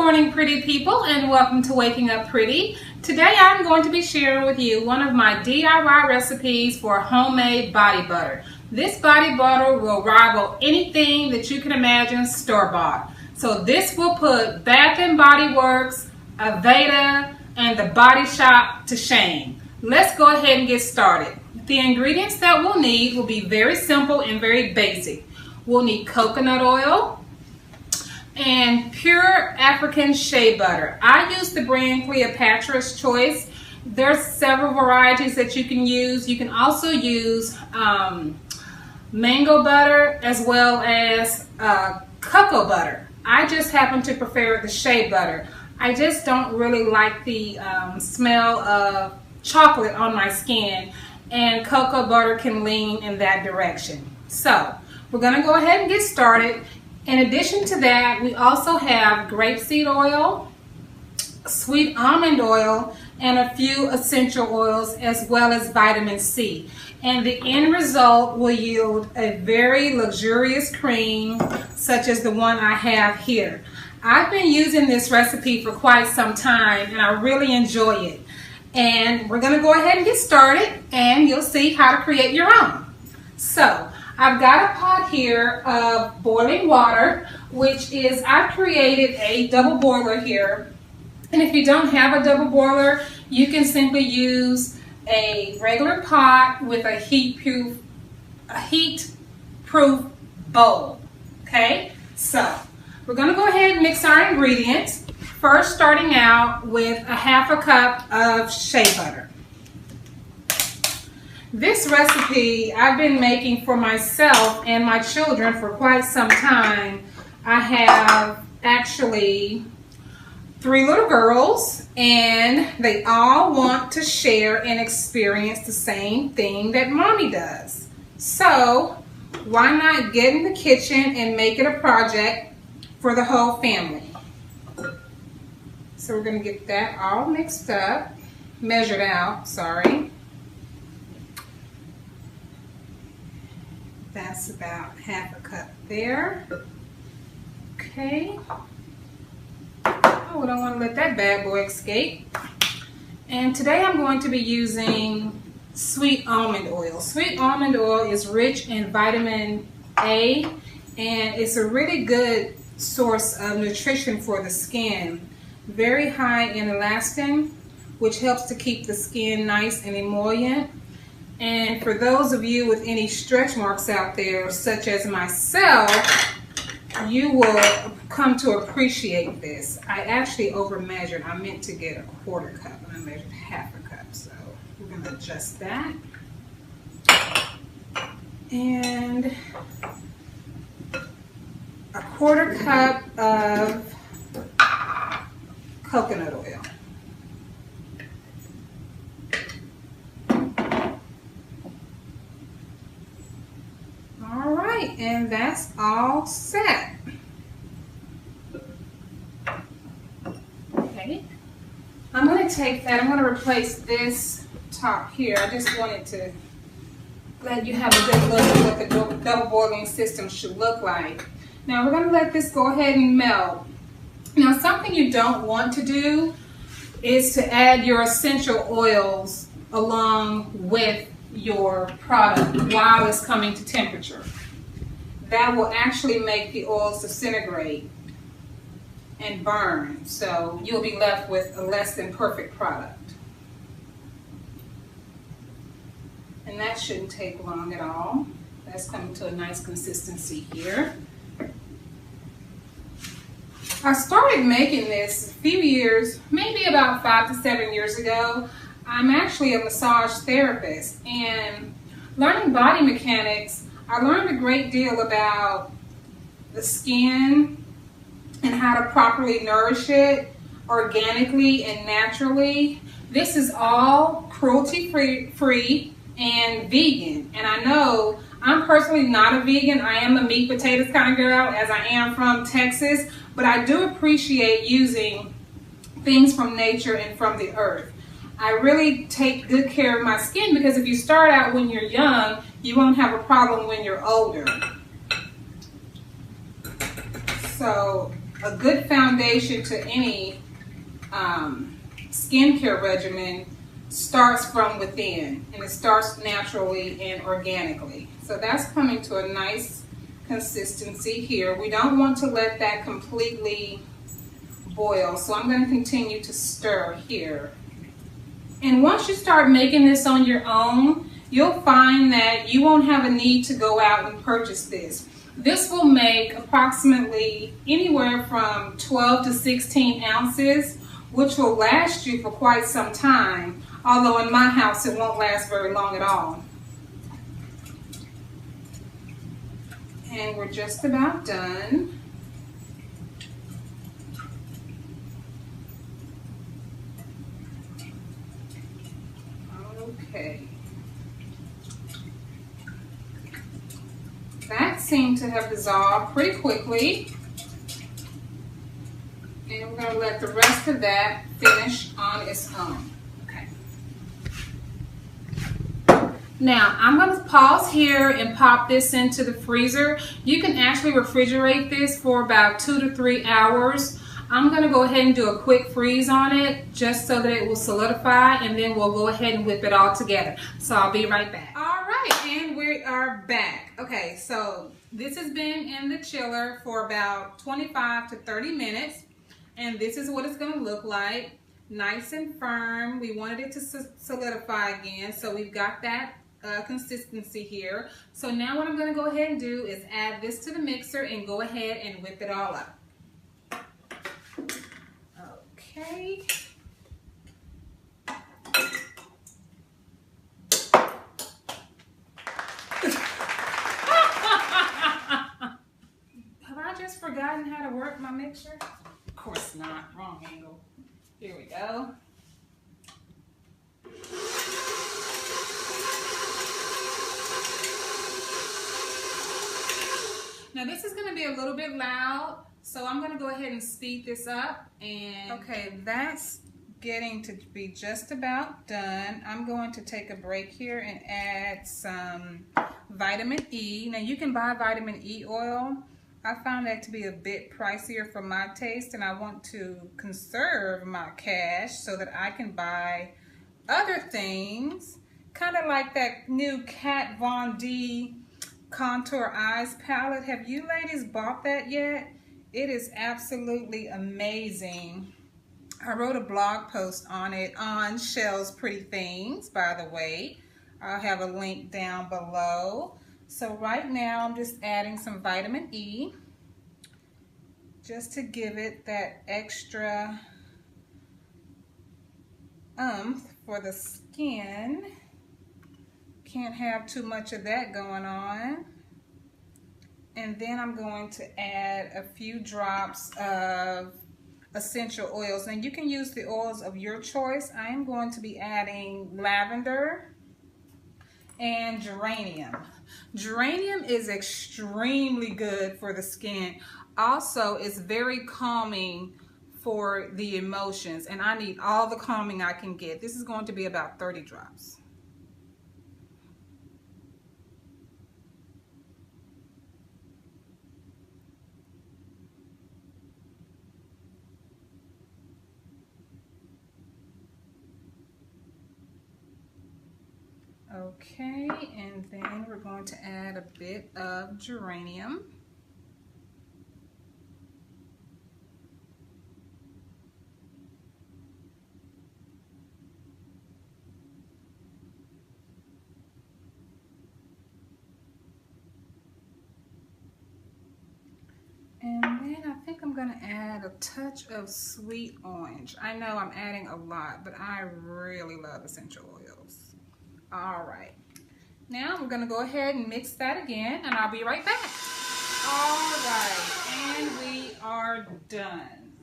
morning, pretty people, and welcome to Waking Up Pretty. Today I'm going to be sharing with you one of my DIY recipes for homemade body butter. This body butter will rival anything that you can imagine store-bought. So this will put Bath & Body Works, Aveda, and the Body Shop to shame. Let's go ahead and get started. The ingredients that we'll need will be very simple and very basic. We'll need coconut oil and pure African shea butter. I use the brand Cleopatra's Choice. There's several varieties that you can use. You can also use mango butter as well as cocoa butter. I just happen to prefer the shea butter. I just don't really like the smell of chocolate on my skin, and cocoa butter can lean in that direction. So we're going to go ahead and get started. In addition to that, we also have grapeseed oil, sweet almond oil, and a few essential oils as well as vitamin C. And the end result will yield a very luxurious cream such as the one I have here. I've been using this recipe for quite some time and I really enjoy it. And we're going to go ahead and get started and you'll see how to create your own. So I've got a pot here of boiling water, which is, I've created a double boiler here. And if you don't have a double boiler, you can simply use a regular pot with a heat-proof bowl. Okay, so we're going to go ahead and mix our ingredients. First, starting out with a half a cup of shea butter. This recipe I've been making for myself and my children for quite some time. I have actually 3 little girls and they all want to share and experience the same thing that mommy does. So why not get in the kitchen and make it a project for the whole family? So we're going to get that all mixed up, measured out, sorry. That's about half a cup there. Okay. Oh, we don't want to let that bad boy escape. And today I'm going to be using sweet almond oil. Sweet almond oil is rich in vitamin A, and it's a really good source of nutrition for the skin. Very high in elastin, which helps to keep the skin nice and emollient. And for those of you with any stretch marks out there, such as myself, you will come to appreciate this. I actually over-measured. I meant to get a quarter cup, and I measured half a cup. So we're going to adjust that. And a quarter cup of coconut oil. And that's all set. Okay, I'm going to take that, I'm going to replace this top here. I just wanted to let you have a good look at what the double boiling system should look like. Now we're going to let this go ahead and melt. Now something you don't want to do is to add your essential oils along with your product while it's coming to temperature. That will actually make the oils disintegrate and burn, so you'll be left with a less than perfect product. And that shouldn't take long at all. That's coming to a nice consistency here. I started making this a few years, maybe about 5 to 7 years ago. I'm actually a massage therapist, and learning body mechanics, I learned a great deal about the skin and how to properly nourish it organically and naturally. This is all cruelty-free and vegan. And I know I'm personally not a vegan. I am a meat potatoes kind of girl, as I am from Texas. But I do appreciate using things from nature and from the earth. I really take good care of my skin, because if you start out when you're young, you won't have a problem when you're older. So a good foundation to any skincare regimen starts from within, and it starts naturally and organically. So that's coming to a nice consistency here. We don't want to let that completely boil, so I'm going to continue to stir here. And once you start making this on your own, you'll find that you won't have a need to go out and purchase this. This will make approximately anywhere from 12 to 16 ounces, which will last you for quite some time, although in my house it won't last very long at all. And we're just about done. Okay. That seemed to have dissolved pretty quickly. And we're going to let the rest of that finish on its own. Okay. Now, I'm going to pause here and pop this into the freezer. You can actually refrigerate this for about 2 to 3 hours. I'm going to go ahead and do a quick freeze on it just so that it will solidify, and then we'll go ahead and whip it all together. So I'll be right back. All right, and we are back. Okay, so this has been in the chiller for about 25 to 30 minutes, and this is what it's going to look like. Nice and firm. We wanted it to solidify again, so we've got that consistency here. So now what I'm going to go ahead and do is add this to the mixer and go ahead and whip it all up. Okay. Have I just forgotten how to work my mixer? Of course not. Wrong angle. Here we go. Now this is going to be a little bit loud, so I'm going to go ahead and speed this up. And okay, that's getting to be just about done. I'm going to take a break here and add some vitamin E. Now you can buy vitamin E oil. I found that to be a bit pricier for my taste, and I want to conserve my cash so that I can buy other things, kind of like that new Kat Von D Contour Eyes palette. Have you ladies bought that yet? It is absolutely amazing. I wrote a blog post on it on Shell's Pretty Things, by the way. I'll have a link down below. So right now I'm just adding some vitamin E just to give it that extra oomph for the skin. Can't have too much of that going on. And then I'm going to add a few drops of essential oils. Now you can use the oils of your choice. I am going to be adding lavender and geranium. Geranium is extremely good for the skin. Also, it's very calming for the emotions, and I need all the calming I can get. This is going to be about 30 drops. Okay, and then we're going to add a bit of geranium. And then I think I'm going to add a touch of sweet orange. I know I'm adding a lot, but I really love essential oils. All right, now we're going to go ahead and mix that again, and I'll be right back. All right, and we are done.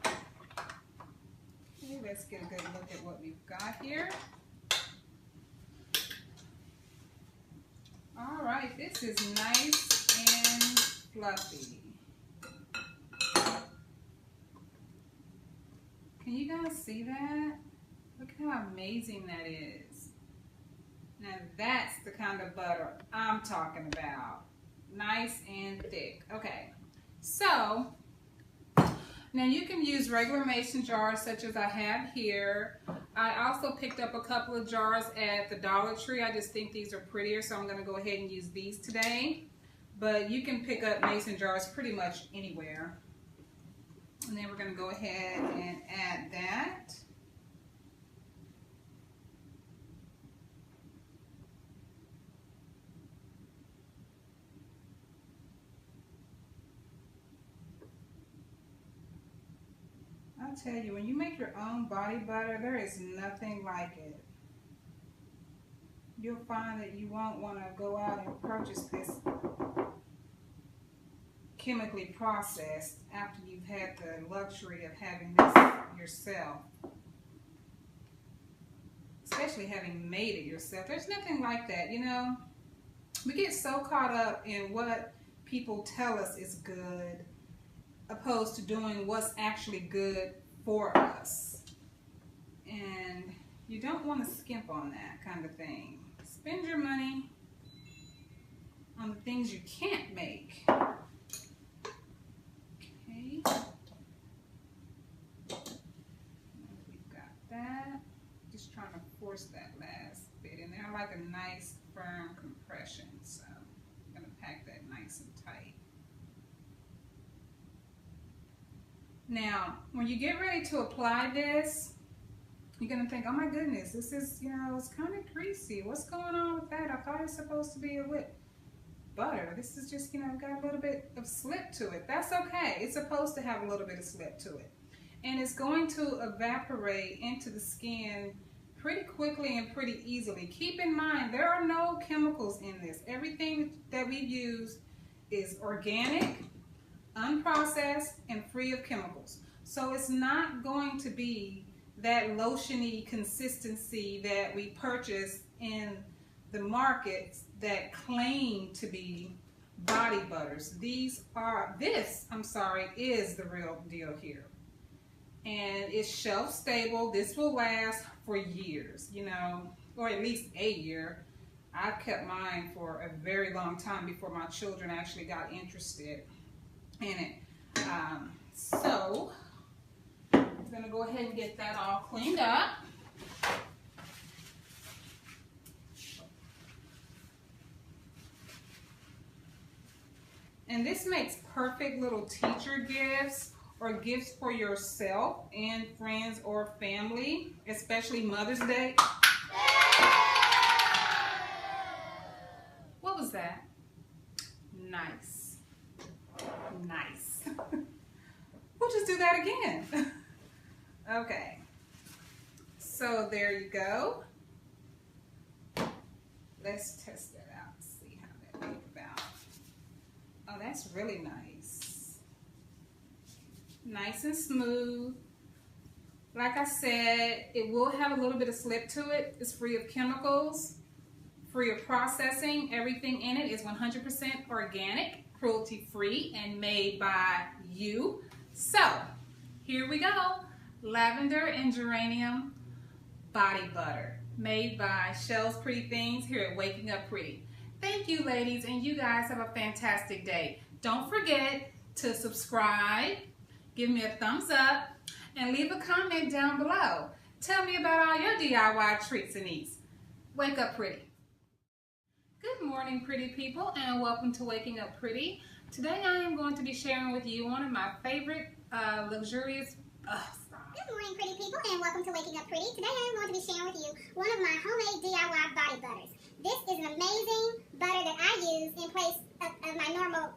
Okay, let's get a good look at what we've got here. All right, this is nice and fluffy. Can you guys see that? Look how amazing that is. Now that's the kind of butter I'm talking about. Nice and thick. Okay, so Now you can use regular mason jars such as I have here. I also picked up a couple of jars at the Dollar Tree. I just think these are prettier, so I'm going to go ahead and use these today. But you can pick up mason jars pretty much anywhere. And then we're going to go ahead and add that. I'll tell you, when you make your own body butter, there is nothing like it. You'll find that you won't want to go out and purchase this chemically processed after you've had the luxury of having this yourself. Especially having made it yourself. There's nothing like that, you know. We get so caught up in what people tell us is good, opposed to doing what's actually good for us. And you don't want to skimp on that kind of thing. Spend your money on the things you can't make. Okay. We've got that. Just trying to force that last bit in there. I like a nice firm compression, so I'm going to pack that nice and tight. Now, when you get ready to apply this, you're going to think, oh my goodness, this is, you know, it's kind of greasy. What's going on with that? I thought it was supposed to be a whipped butter. This is just, you know, got a little bit of slip to it. That's okay. It's supposed to have a little bit of slip to it. And it's going to evaporate into the skin pretty quickly and pretty easily. Keep in mind, there are no chemicals in this. Everything that we've used is organic, unprocessed, and free of chemicals. So it's not going to be that lotiony consistency that we purchase in the markets that claim to be body butters. This is the real deal here. And it's shelf stable. This will last for years, you know, or at least a year. I've kept mine for a very long time before my children actually got interested in it. So I'm going to go ahead and get that all cleaned up. And this makes perfect little teacher gifts or gifts for yourself and friends or family, especially Mother's Day. What was that? Nice. Nice. We'll just do that again. Okay. So there you go. Let's test that out and see how that came about. Oh, that's really nice. Nice and smooth. Like I said, it will have a little bit of slip to it. It's free of chemicals, free of processing. Everything in it is 100% organic, cruelty-free, and made by you. So, here we go. Lavender and geranium body butter, made by Shell's Pretty Things here at Waking Up Pretty. Thank you, ladies, and you guys have a fantastic day. Don't forget to subscribe, give me a thumbs up, and leave a comment down below. Tell me about all your DIY treats and eats. Wake Up Pretty. Good morning, pretty people, and welcome to Waking Up Pretty. Today I am going to be sharing with you one of my favorite luxurious... Good morning, pretty people, and welcome to Waking Up Pretty. Today I am going to be sharing with you one of my homemade DIY body butters. This is an amazing butter that I use in place of my normal